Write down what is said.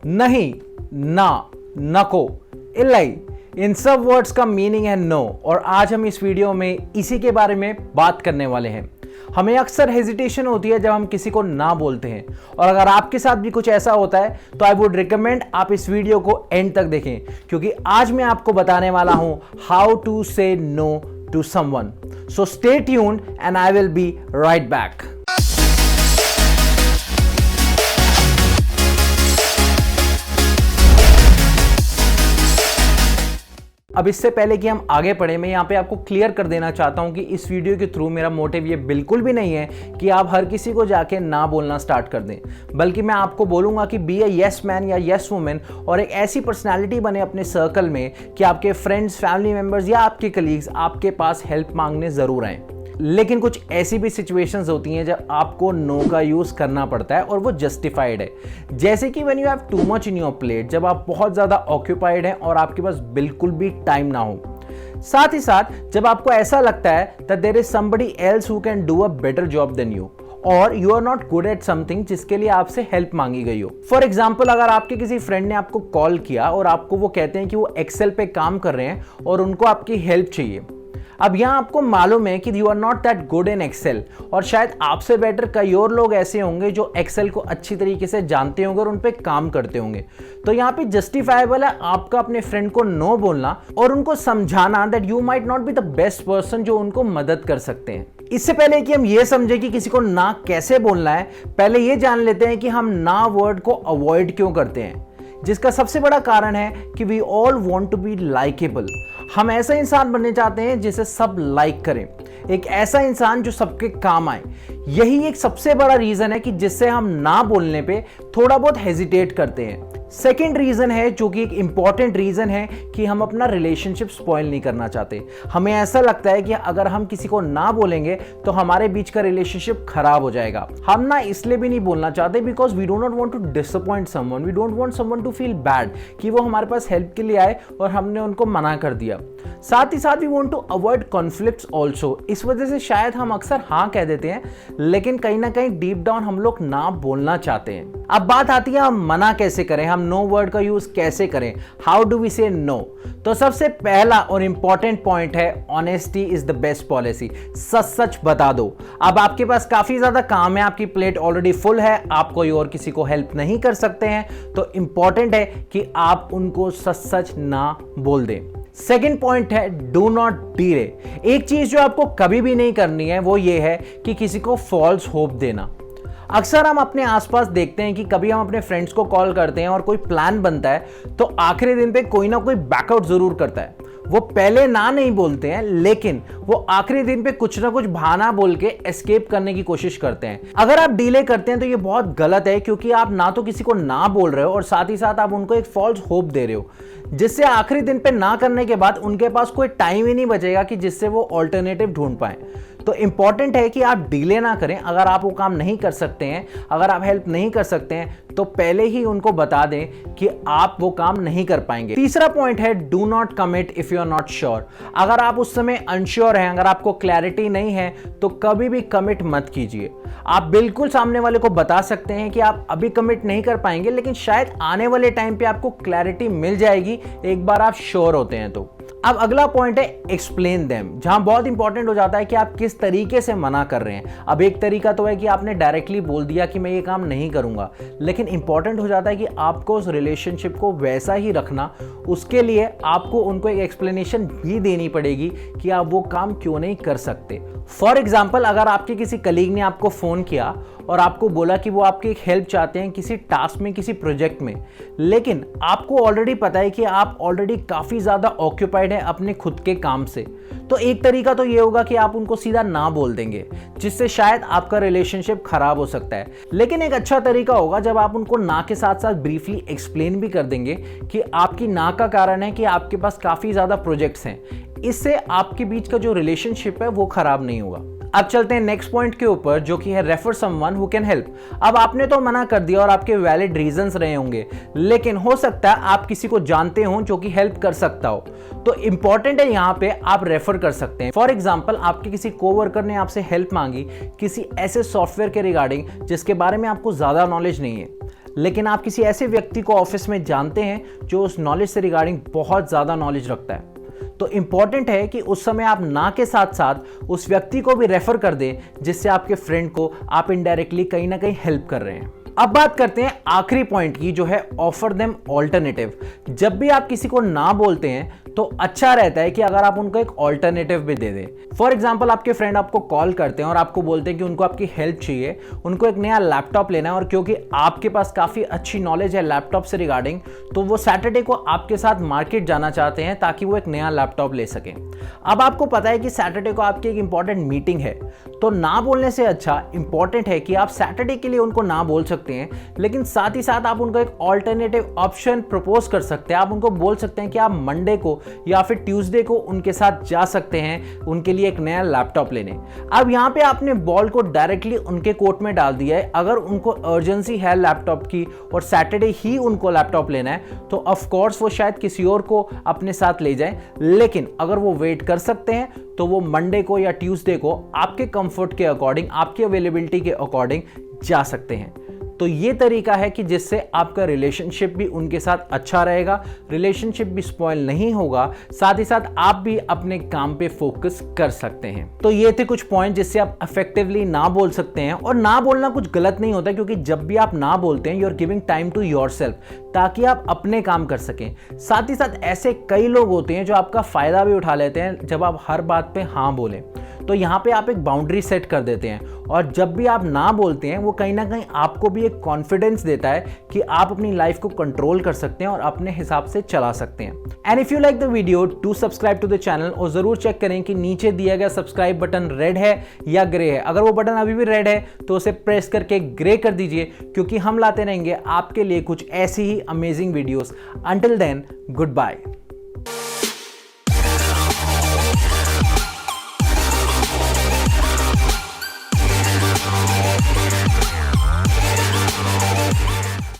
नहीं, ना, नको, इल्लाई, इन सब वर्ड्स का मीनिंग है नो। और आज हम इस वीडियो में इसी के बारे में बात करने वाले हैं। हमें अक्सर हेजिटेशन होती है जब हम किसी को ना बोलते हैं, और अगर आपके साथ भी कुछ ऐसा होता है तो आई वुड रिकमेंड आप इस वीडियो को एंड तक देखें, क्योंकि आज मैं आपको बताने वाला हूं how to say no to someone. So stay tuned and I will be right back. अब इससे पहले कि हम आगे बढ़े, मैं यहाँ पे आपको क्लियर कर देना चाहता हूँ कि इस वीडियो के थ्रू मेरा मोटिव ये बिल्कुल भी नहीं है कि आप हर किसी को जाके ना बोलना स्टार्ट कर दें, बल्कि मैं आपको बोलूँगा कि बी ए यस मैन या यस वुमेन, और एक ऐसी पर्सनैलिटी बने अपने सर्कल में कि आपके फ्रेंड्स, फैमिली मेम्बर्स या आपके कलीग्स आपके पास हेल्प मांगने ज़रूर आएँ। लेकिन कुछ ऐसी भी सिचुएशंस होती हैं जब आपको नो का यूज़ करना पड़ता है और वो जस्टिफाइड है। जैसे कि when you have too much in your plate, जब आप बहुत ज़्यादा ऑक्यूपाइड हैं और आपके पास बिल्कुल भी टाइम ना हो। साथ ही साथ जब आपको ऐसा लगता है that there is somebody else who can do a better job than you, और you are not good at something जिसके लिए आपसे हेल्प मांगी गई हो। फॉर एग्जाम्पल, अगर आपके किसी फ्रेंड ने आपको कॉल किया और आपको वो कहते हैं कि वो एक्सेल पे काम कर रहे हैं और उनको आपकी हेल्प चाहिए। अब यहाँ आपको मालूम है कि you are not that good in Excel, और शायद आपसे बेटर कई और लोग ऐसे होंगे जो एक्सेल को अच्छी तरीके से जानते होंगे और उन पे काम करते होंगे। तो यहाँ पे जस्टिफाइबल है आपका अपने फ्रेंड को नो बोलना और उनको समझाना that you might not be the best person जो उनको मदद कर सकते हैं। इससे पहले कि हम ये समझे कि किसी को ना कैसे बोलना है, पहले ये जान लेते हैं कि हम ना वर्ड को अवॉइड क्यों करते हैं, जिसका सबसे बड़ा कारण है कि we all want to be likeable. हम ऐसा इंसान बनने चाहते हैं जिसे सब लाइक करें, एक ऐसा इंसान जो सबके काम आए। यही एक सबसे बड़ा रीजन है कि जिससे हम ना बोलने पे थोड़ा बहुत हेजिटेट करते हैं। सेकेंड रीजन है, जो कि एक इंपॉर्टेंट रीजन है, कि हम अपना रिलेशनशिप स्पॉइल नहीं करना चाहते। हमें ऐसा लगता है कि अगर हम किसी को ना बोलेंगे तो हमारे बीच का रिलेशनशिप खराब हो जाएगा। हम ना इसलिए भी नहीं बोलना चाहते because we do not want to disappoint someone, we don't want someone to feel bad कि वो हमारे पास हेल्प के लिए आए और हमने उनको मना कर दिया। साथ ही साथ we want to avoid conflicts also. इस वजह से शायद हम अक्सर हाँ कह देते हैं, लेकिन कहीं ना कहीं डीप डाउन हम लोग ना बोलना चाहते हैं। अब बात आती है हम मना कैसे करें, हम नो वर्ड का यूज कैसे करें, how do we say no. तो सबसे पहला और इंपॉर्टेंट पॉइंट है honesty is the best policy. सच सच बता दो। अब आपके पास काफी ज्यादा काम है, आपकी प्लेट ऑलरेडी फुल है, आप कोई और किसी को हेल्प नहीं कर सकते हैं, तो इंपॉर्टेंट है कि आप उनको सच सच ना बोल दें। सेकेंड पॉइंट है डू नॉट डिले। एक चीज जो आपको कभी भी नहीं करनी है वो ये है कि किसी को फॉल्स होप देना। अक्सर हम अपने आसपास देखते हैं कि कभी हम अपने फ्रेंड्स को कॉल करते हैं और कोई प्लान बनता है तो आखिरी दिन पे कोई ना कोई बैकआउट जरूर करता है। वो पहले ना नहीं बोलते हैं, लेकिन वो आखिरी दिन पे कुछ ना कुछ बहाना बोल के एस्केप करने की कोशिश करते हैं। अगर आप डिले करते हैं तो ये बहुत गलत है, क्योंकि आप ना तो किसी को ना बोल रहे हो और साथ ही साथ आप उनको एक फॉल्स होप दे रहे हो, जिससे आखिरी दिन पे ना करने के बाद उनके पास कोई टाइम ही नहीं बचेगा कि जिससे वो ऑल्टरनेटिव ढूंढ पाए। तो इंपॉर्टेंट है कि आप डिले ना करें। अगर आप वो काम नहीं कर सकते हैं, अगर आप हेल्प नहीं कर सकते हैं, तो पहले ही उनको बता दें कि आप वो काम नहीं कर पाएंगे। तीसरा पॉइंट है do not commit if you are not sure. अगर आप उस समय अनश्योर हैं, अगर आपको क्लैरिटी नहीं है, तो कभी भी कमिट मत कीजिए। आप बिल्कुल सामने वाले को बता सकते हैं कि आप अभी कमिट नहीं कर पाएंगे, लेकिन शायद आने वाले टाइम पे आपको क्लैरिटी मिल जाएगी एक बार आप श्योर होते हैं तो। अब अगला पॉइंट है एक्सप्लेन देम, जहां बहुत इंपॉर्टेंट हो जाता है कि आप किस तरीके से मना कर रहे हैं। अब एक तरीका तो है कि आपने डायरेक्टली बोल दिया कि मैं ये काम नहीं करूंगा, लेकिन इंपॉर्टेंट हो जाता है कि आपको उस रिलेशनशिप को वैसा ही रखना। उसके लिए आपको उनको एक एक्सप्लेनेशन भी देनी पड़ेगी कि आप वो काम क्यों नहीं कर सकते। फॉर एग्जाम्पल, अगर आपके किसी कलीग ने आपको फोन किया और आपको बोला कि वो आपकी एक हेल्प चाहते हैं किसी टास्क में, किसी प्रोजेक्ट में, लेकिन आपको ऑलरेडी पता है कि आप ऑलरेडी काफी ज्यादा ऑक्यूपाइड हैं अपने खुद के काम से, तो एक तरीका तो ये होगा कि आप उनको सीधा ना बोल देंगे, जिससे शायद आपका रिलेशनशिप खराब हो सकता है। लेकिन एक अच्छा तरीका होगा जब आप उनको ना के साथ साथ ब्रीफली एक्सप्लेन भी कर देंगे कि आपकी ना का कारण है कि आपके पास काफी ज्यादा प्रोजेक्ट्स हैं। इससे आपके बीच का जो रिलेशनशिप है वो खराब नहीं होगा। अब चलते हैं नेक्स्ट पॉइंट के ऊपर, जो कि है refer someone who can help. अब आपने तो मना कर दिया और आपके वैलिड रीजंस रहे होंगे, लेकिन हो सकता है आप किसी को जानते हो जो कि हेल्प कर सकता हो, तो इंपॉर्टेंट है यहाँ पे आप रेफर कर सकते हैं। फॉर एग्जांपल, आपके किसी कोवर्कर ने आपसे हेल्प मांगी किसी ऐसे सॉफ्टवेयर के रिगार्डिंग जिसके बारे में आपको ज्यादा नॉलेज नहीं है, लेकिन आप किसी ऐसे व्यक्ति को ऑफिस में जानते हैं जो उस नॉलेज से रिगार्डिंग बहुत ज़्यादा नॉलेज रखता है, तो इंपॉर्टेंट है कि उस समय आप ना के साथ साथ उस व्यक्ति को भी रेफर कर दें, जिससे आपके फ्रेंड को आप इनडायरेक्टली कहीं ना कहीं हेल्प कर रहे हैं। अब बात करते हैं आखिरी पॉइंट की, जो है ऑफर देम ऑल्टरनेटिव। जब भी आप किसी को ना बोलते हैं तो अच्छा रहता है कि अगर आप उनको एक ऑल्टरनेटिव भी दे दें। फॉर एग्जाम्पल, आपके फ्रेंड आपको कॉल करते हैं और आपको बोलते हैं कि उनको आपकी हेल्प चाहिए, उनको एक नया लैपटॉप लेना है, और क्योंकि आपके पास काफ़ी अच्छी नॉलेज है लैपटॉप से रिगार्डिंग, तो वो सैटरडे को आपके साथ मार्केट जाना चाहते हैं ताकि वो एक नया लैपटॉप ले सकें। अब आपको पता है कि सैटरडे को आपकी एक इंपॉर्टेंट मीटिंग है, तो ना बोलने से अच्छा इंपॉर्टेंट है कि आप सैटरडे के लिए उनको ना बोल सकते हैं, लेकिन साथ ही साथ आप उनको एक ऑल्टरनेटिव ऑप्शन प्रपोज कर सकते हैं। आप उनको बोल सकते हैं कि आप मंडे को या फिर ट्यूसडे को उनके साथ जा सकते हैं उनके लिए एक नया लैपटॉप लेने। अब यहाँ पे आपने बॉल को डायरेक्टली उनके कोर्ट में डाल दिया है। अगर उनको अर्जेंसी है लैपटॉप की और सैटरडे ही उनको लैपटॉप लेना है, तो ऑफ कोर्स वो शायद किसी और को अपने साथ ले जाएं, लेकिन अगर वो वेट कर सकते हैं तो वो मंडे को या ट्यूसडे को आपके कंफर्ट के अकॉर्डिंग, आपकी अवेलेबिलिटी के अकॉर्डिंग जा सकते हैं। तो ये तरीका है कि जिससे आपका रिलेशनशिप भी उनके साथ अच्छा रहेगा, रिलेशनशिप भी स्पॉइल नहीं होगा, साथ ही साथ आप भी अपने काम पे फोकस कर सकते हैं। तो ये थे कुछ पॉइंट जिससे आप इफेक्टिवली ना बोल सकते हैं। और ना बोलना कुछ गलत नहीं होता, क्योंकि जब भी आप ना बोलते हैं, you are giving time to yourself, ताकि आप अपने काम कर सकें। साथ ही साथ ऐसे कई लोग होते हैं जो आपका फायदा भी उठा लेते हैं जब आप हर बात पे हाँ बोलें। तो यहाँ पे आप एक बाउंड्री सेट कर देते हैं, और जब भी आप ना बोलते हैं वो कहीं ना कहीं आपको भी एक कॉन्फिडेंस देता है कि आप अपनी लाइफ को कंट्रोल कर सकते हैं और अपने हिसाब से चला सकते हैं। And if you like the video, do subscribe to the channel, और जरूर चेक करें कि नीचे दिया गया सब्सक्राइब बटन रेड है या ग्रे है। अगर वो बटन अभी भी रेड है तो उसे प्रेस करके ग्रे कर दीजिए, क्योंकि हम लाते रहेंगे आपके लिए कुछ ऐसी ही amazing videos. Until then, good bye.